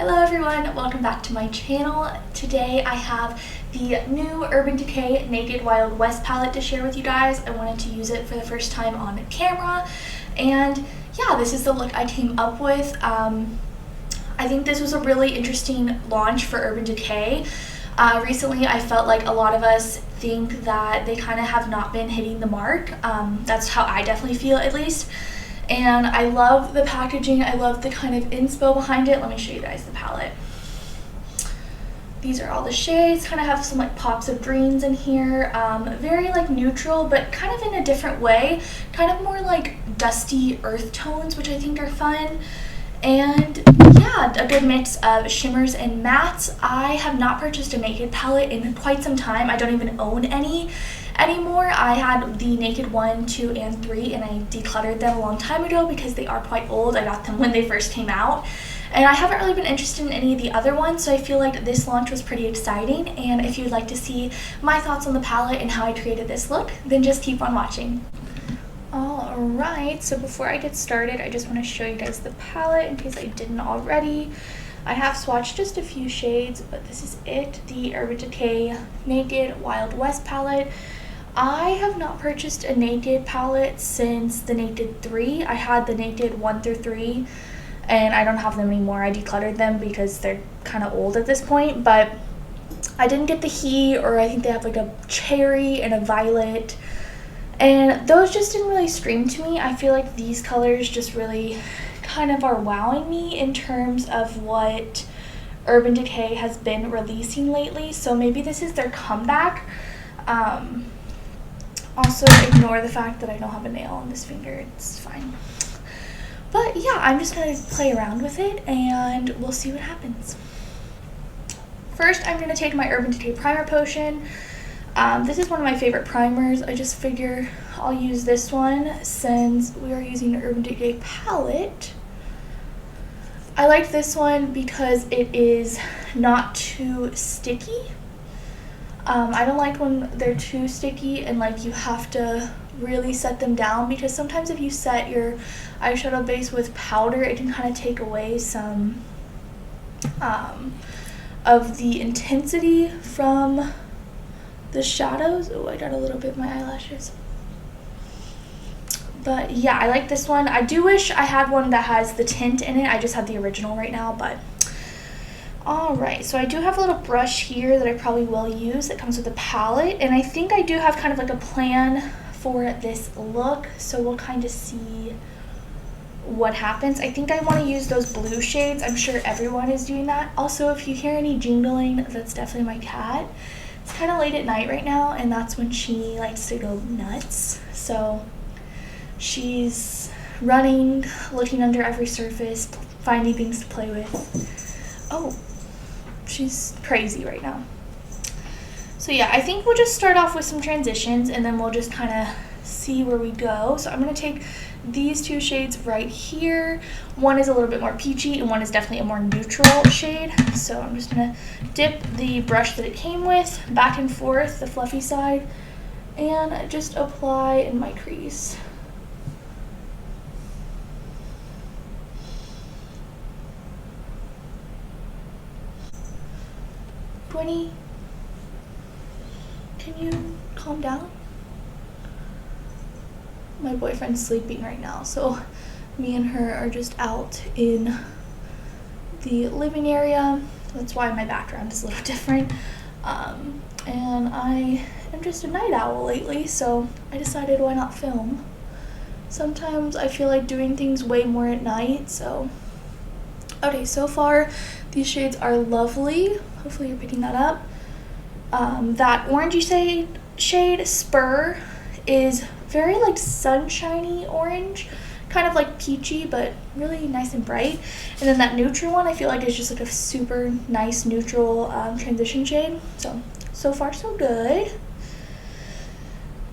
Hello everyone, welcome back to my channel. Today I have the new Urban Decay Naked Wild West palette to share with you guys. I wanted to use it for the first time on camera, and yeah, this is the look I came up with. I think this was a really interesting launch for Urban Decay. Recently I felt like a lot of us think that they kind of have not been hitting the mark. That's how I definitely feel, at least. And I love the packaging, I love the kind of inspo behind it. Let me show you guys the palette. These are all the shades, kind of have some like pops of greens in here. Very like neutral, but kind of in a different way. Kind of more like dusty earth tones, which I think are fun. And yeah, a good mix of shimmers and mattes. I have not purchased a Naked palette in quite some time. I don't even own any anymore. I had the Naked 1, 2, and 3, and I decluttered them a long time ago because they are quite old. I got them when they first came out, and I haven't really been interested in any of the other ones, so I feel like this launch was pretty exciting. And if you'd like to see my thoughts on the palette and how I created this look, then just keep on watching. Alright, so before I get started, I just want to show you guys the palette in case I didn't already. I have swatched just a few shades, but this is it, the Urban Decay Naked Wild West palette. I have not purchased a Naked palette since the Naked 3. I had the Naked 1 through 3, and I don't have them anymore. I decluttered them because they're kind of old at this point, but I didn't get the heat, or I think they have like a cherry and a violet, and those just didn't really scream to me. I feel like these colors just really kind of are wowing me in terms of what Urban Decay has been releasing lately, so maybe this is their comeback. Also, ignore the fact that I don't have a nail on this finger, it's fine. But yeah, I'm just going to play around with it and we'll see what happens. First, I'm going to take my Urban Decay Primer Potion. This is one of my favorite primers. I just figure I'll use this one since we are using an Urban Decay palette. I like this one because it is not too sticky. I don't like when they're too sticky and like you have to really set them down, because sometimes if you set your eyeshadow base with powder, it can kind of take away some of the intensity from the shadows. Oh, I got a little bit in my eyelashes. But yeah, I like this one. I do wish I had one that has the tint in it. I just have the original right now, but alright, so I do have a little brush here that I probably will use that comes with the palette, and I think I do have kind of like a plan for this look, so we'll kind of see what happens. I think I want to use those blue shades. I'm sure everyone is doing that. Also, if you hear any jingling, that's definitely my cat. It's kind of late at night right now, and that's when she likes to go nuts, so she's running, looking under every surface, finding things to play with. Oh, she's crazy right now. So yeah, I think we'll just start off with some transitions and then we'll just kind of see where we go. So I'm going to take these two shades right here. One is a little bit more peachy and one is definitely a more neutral shade. So I'm just going to dip the brush that it came with back and forth, the fluffy side, and just apply in my crease. Winnie, can you calm down? My boyfriend's sleeping right now, so me and her are just out in the living area. That's why my background is a little different. And I am just a night owl lately, so I decided why not film. Sometimes I feel like doing things way more at night, so. Okay, so far these shades are lovely. Hopefully you're picking that up. That orangey shade, Spur, is very like sunshiny orange, kind of like peachy, but really nice and bright. And then that neutral one, I feel like is just like a super nice neutral transition shade. So far so good.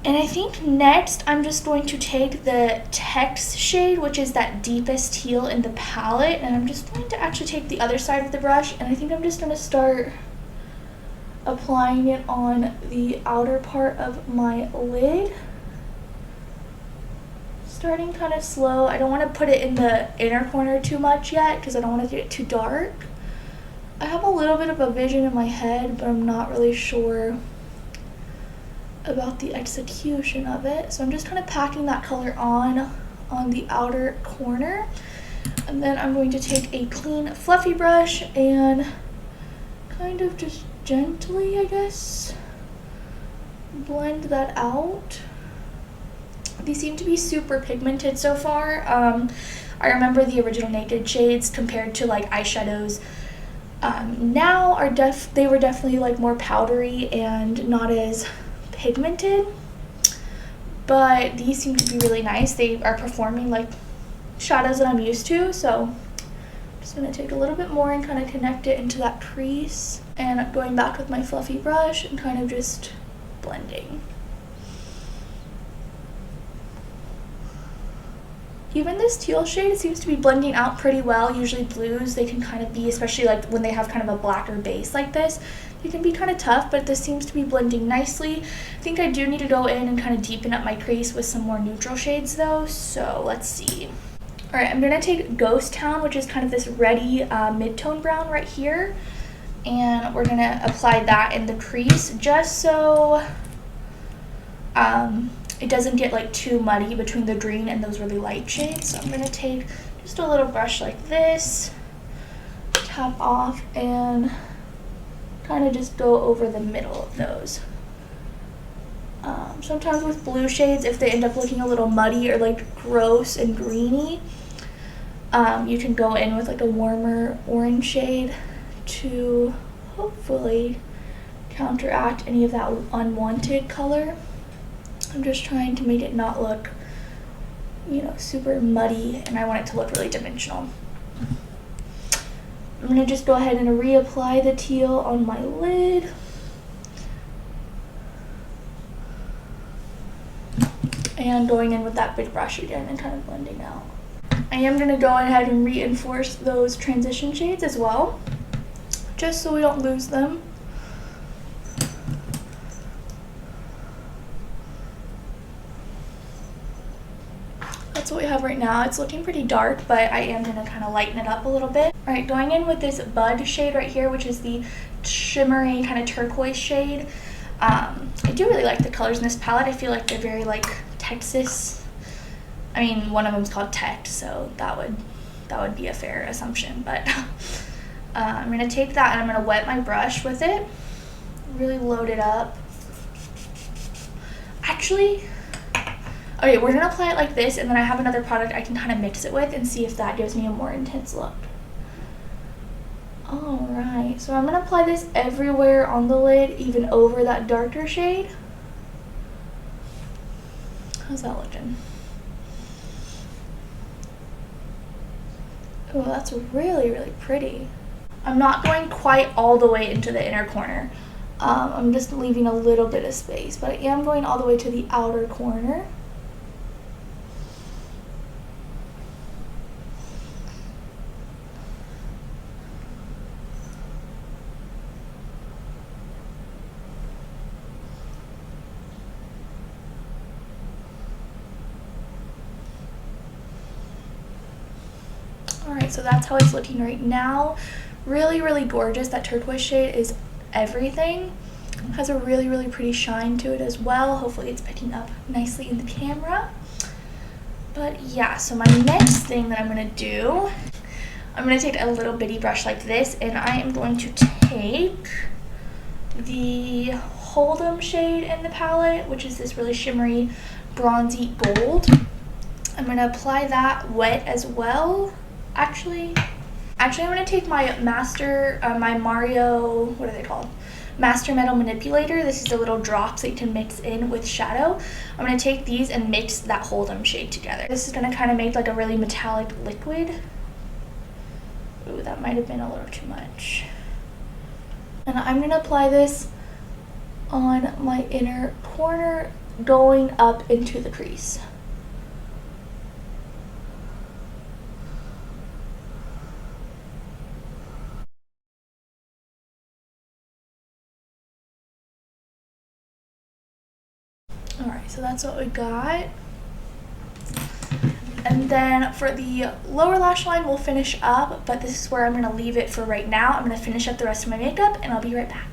And I think next I'm just going to take the Text shade, which is that deepest teal in the palette, and I'm just going to actually take the other side of the brush, and I think I'm just going to start applying it on the outer part of my lid. Starting kind of slow. I don't want to put it in the inner corner too much yet because I don't want to get it too dark. I have a little bit of a vision in my head, but I'm not really sure about the execution of it. So I'm just kind of packing that color on the outer corner. And then I'm going to take a clean, fluffy brush and kind of just gently, I guess, blend that out. These seem to be super pigmented so far. I remember the original Naked shades compared to like eyeshadows now they were definitely like more powdery and not as pigmented, but these seem to be really nice. They are performing like shadows that I'm used to, so I'm just going to take a little bit more and kind of connect it into that crease, and going back with my fluffy brush and kind of just blending. Even this teal shade seems to be blending out pretty well. Usually blues, they can kind of be, especially like when they have kind of a blacker base like this, they can be kind of tough, but this seems to be blending nicely. I think I do need to go in and kind of deepen up my crease with some more neutral shades though, so let's see. All right, I'm gonna take Ghost Town, which is kind of this reddy mid-tone brown right here, and we're gonna apply that in the crease just so it doesn't get like too muddy between the green and those really light shades. So I'm gonna take just a little brush like this, tap off, and kind of just go over the middle of those. Sometimes with blue shades, if they end up looking a little muddy or like gross and greeny, you can go in with like a warmer orange shade to hopefully counteract any of that unwanted color. I'm just trying to make it not look, you know, super muddy, and I want it to look really dimensional. I'm going to just go ahead and reapply the teal on my lid. And going in with that big brush again and kind of blending out. I am going to go ahead and reinforce those transition shades as well, just so we don't lose them. That's what we have right now. It's looking pretty dark, but I am going to kind of lighten it up a little bit. All right, going in with this Bud shade right here, which is the shimmery kind of turquoise shade. I do really like the colors in this palette. I feel like they're very like Texas. I mean, one of them's called Tech, so that would be a fair assumption. But I'm going to take that and I'm going to wet my brush with it. Really load it up. Actually, okay, we're gonna apply it like this, and then I have another product I can kind of mix it with and see if that gives me a more intense look. Alright, so I'm gonna apply this everywhere on the lid, even over that darker shade. How's that looking? Oh, that's really, really pretty. I'm not going quite all the way into the inner corner. I'm just leaving a little bit of space, but I am going all the way to the outer corner. Alright, so that's how it's looking right now. Really, really gorgeous. That turquoise shade is everything. Has a really, really pretty shine to it as well. Hopefully it's picking up nicely in the camera. But yeah, so my next thing that I'm going to do, I'm going to take a little bitty brush like this, and I am going to take the Hold'em shade in the palette, which is this really shimmery bronzy gold. I'm going to apply that wet as well. Actually, I'm going to take my my Mario, what are they called? Master Metal Manipulator. This is the little drops that you can mix in with shadow. I'm going to take these and mix that Hold'em shade together. This is going to kind of make like a really metallic liquid. Ooh, that might have been a little too much. And I'm going to apply this on my inner corner, going up into the crease. Alright, so that's what we got. And And then for the lower lash line, we'll finish up, but this is where I'm going to leave it for right now. I'm going to finish up the rest of my makeup, and I'll be right back.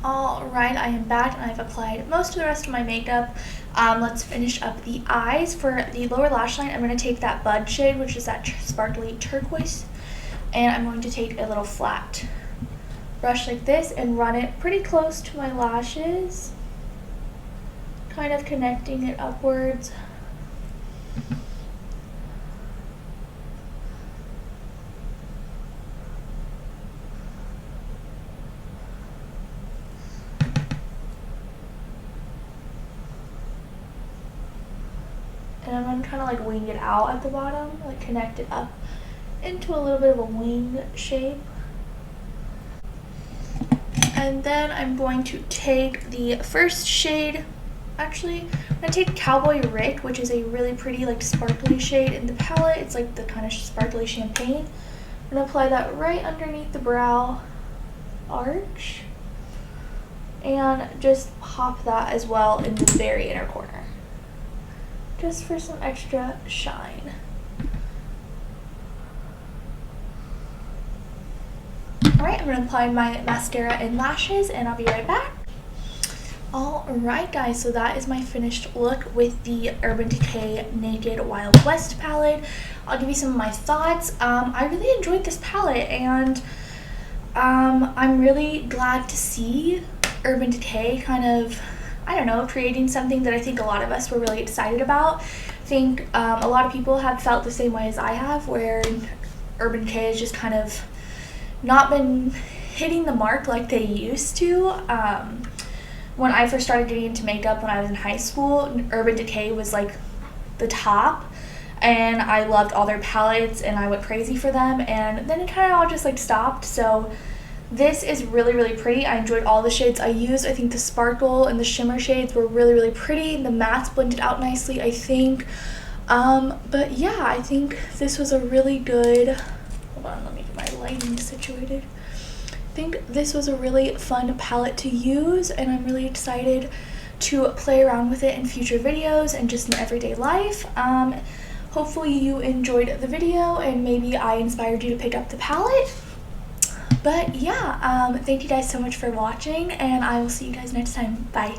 Alright, I am back, and I've applied most of the rest of my makeup. Let's finish up the eyes. For the lower lash line, I'm going to take that Bud shade, which is that sparkly turquoise, and I'm going to take a little flat brush like this and run it pretty close to my lashes, kind of connecting it upwards. And I'm going to kind of like wing it out at the bottom, like connect it up into a little bit of a wing shape. And then I'm going to take the first shade, actually, I'm going to take Cowboy Rick, which is a really pretty like sparkly shade in the palette. It's like the kind of sparkly champagne. I'm going to apply that right underneath the brow arch. And just pop that as well in the very inner corner, just for some extra shine. Alright, I'm going to apply my mascara and lashes, and I'll be right back. Alright guys, so that is my finished look with the Urban Decay Naked Wild West palette. I'll give you some of my thoughts. I really enjoyed this palette, and I'm really glad to see Urban Decay kind of, I don't know, creating something that I think a lot of us were really excited about. I think a lot of people have felt the same way as I have, where Urban Decay has just kind of not been hitting the mark like they used to. When I first started getting into makeup when I was in high school, Urban Decay was like the top, and I loved all their palettes and I went crazy for them, and then it kind of all just like stopped. So this is really, really pretty. I enjoyed all the shades I used. I think the sparkle and the shimmer shades were really, really pretty. The mattes blended out nicely, I think. But yeah, I think this was a really good, hold on, let me get my lighting situated. I think this was a really fun palette to use, and I'm really excited to play around with it in future videos and just in everyday life. Hopefully you enjoyed the video and maybe I inspired you to pick up the palette. But yeah, thank you guys so much for watching, and I will see you guys next time. Bye.